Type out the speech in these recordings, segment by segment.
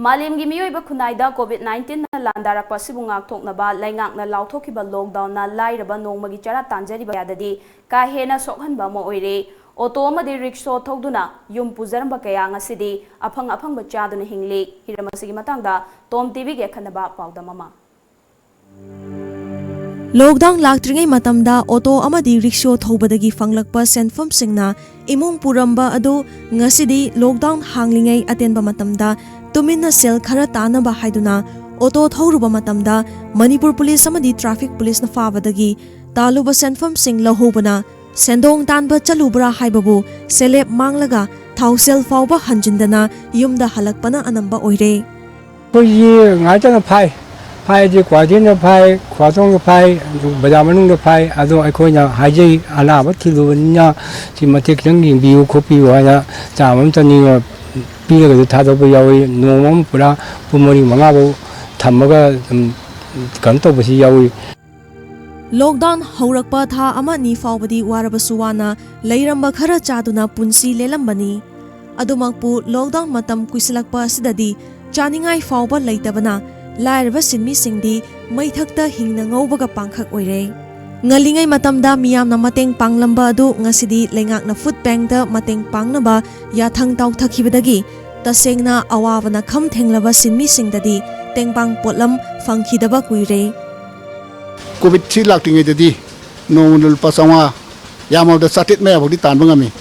Malimgi miyoiba khunaida COVID-19 na landarakpa sibu ngakthoknaba laingakna lauthokiba lockdown na lairaba nongmagi chara tanjariba yadadi ka hena sokhanba mo oire auto amadi rickshaw thoduna yum puzaramba kaya ngasidi afang chaduna hingli hiramasigi matangda Tom TV ge khanaba pawda mama Lockdown laktringay matamda auto amadi rickshaw thobadagi fanglakpa senfam singna imung puramba adu ngasidi lockdown hanglingay atenba matamda Tumina sel khara tanaba haiduna auto thoruba matamda Manipur police amadi traffic police na fabadagi taluba senfam sing lahobana sendong tanba chalubra haibabu selep manglaga thausel fawba hanjindana yumda halakpana anamba oire Koyi ngajana pai ji kwadin da pai kwadong da pai bajamanung da pai ado aikoina haji alaba thilunya si matik langing biu kopi wa ya jamam tani Piga thado ba yawi nomam pura pumori manga bo thamaga kanto basi yawi Lockdown haurakpa tha ama ni fawbadi warabasuwana leiramba khara chaduna punsi lelambani adumakpu lockdown matam kuisilakpa sidadi chaningai fawba leitabana lairba sinmi singdi maithakta hingna ngaubaga pangkhak oire ngalingai matamda miyamna mateng panglamba adu ngasidi lengakna food bank da mateng pangnaba yathang taw thakibadagi tasengna awabana kham thenglaba sinmi singdadi tengpang potlam fangkhidaba kuire covid 3 laktingai dadi nonul pasawa yamal da satit me abodi tanbangami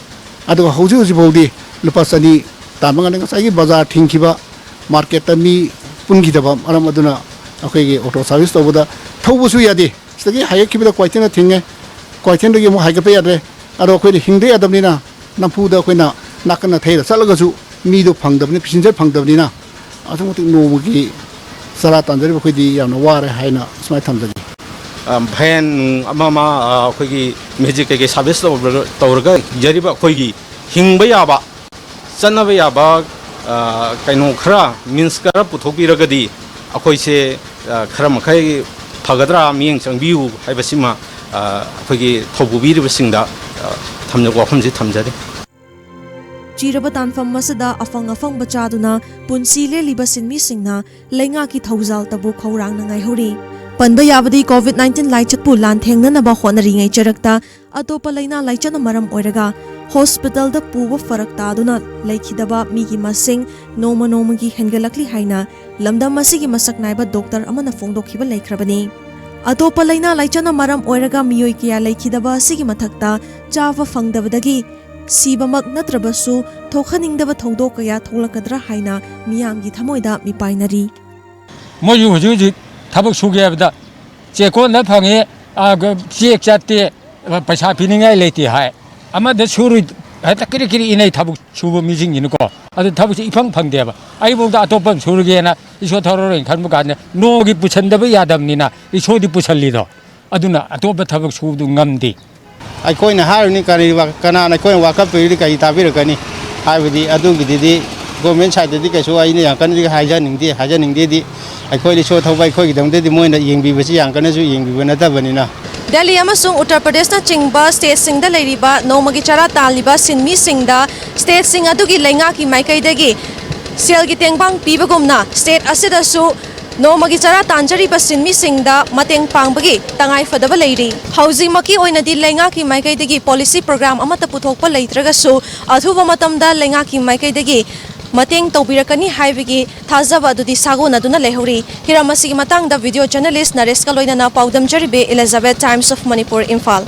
adu hoji bodi lupasani tanbangani ngasai bazar thingkiba market ta mi pungidaba aram aduna akai auto service toboda thobusu yadi Segi hayek kibida kwaitin na thinge kwaitin de mo hayga pe yadre aro khoi hingde adamni na nampu da khoi na nakna theira salaga su mi do phangdabni passenger phangdabni na athumuti nomugi sara tanjari khoi di yamna ware haina smai thamjagi bhain amama khoi gi magic ke service tawrga jariba khoi gi hingba yaba chanaba yaba kaino khara means kara puthokbi ragadi akhoi se khara makhai Pagadra miyang changbiu haibasima akhoi thobubiribasingda thamna wafamji thamjari Chiraba tanfam masada afang bachaduna punsi le libasin mi singna lenga ki thawjal tabu khawrang na ngai hori panba yabadi COVID-19 laichatpu lan thengna na ba honari ngai charakta atopa leina laichana maram oiraga hospital da puwa farak taduna laikhidaba mi gi masing noma gi hengalakli haina lamdam masigi masak naiba doctor amana fongdokhiba laikhrabani atopa leina laichana maram oiraga miyoi kiya laikhidaba sigi mathakta chawa fangdabadagi sibamak natrabasu thokhaningdaba thongdok kaya tholakadra haina miyamgi thamoida mi painari moju huju thabak suge abda cheko na phange chek chatte paisa piningai leti hai amada suru hata kiri inai thabuk subu mijing ni ko adu thabuk ifang phangdeba ai bongda atopam suruge na iso thororo khanbu kan no gi puchandaba yadamni na iso di puchalli do aduna atopa thabuk subu ngamdi ai koina haruni kari kana na koina waka peri kai tabir kani haibidi adu gidi government side di kai so ai ne yang kan di hajaningdi di ai koi so thobai koi gidamde di moina yengbi basi yang kana su yengbi bana tabani na Delhi amasung Uttar Pradesh na chingba state singda leiriba nomagi chara taliba sinmi singda state sing adugi lenga ki maikai dagi sel gi tengbang pibagumna state asida su nomagi chara tanjari ba sinmi singda mateng pangbagi tangai fadaba leiri housing maki oina di lenga ki maikai dagi policy program amata puthokpa leitraga su athuba matamda lenga ki maikai dagi Mateng taubirakani haibigi thazaba adudi sagona duna lehori hiramasi matangda video journalist Naresh Kaloina na paudam jaribe Elizabeth Times of Manipur Imphal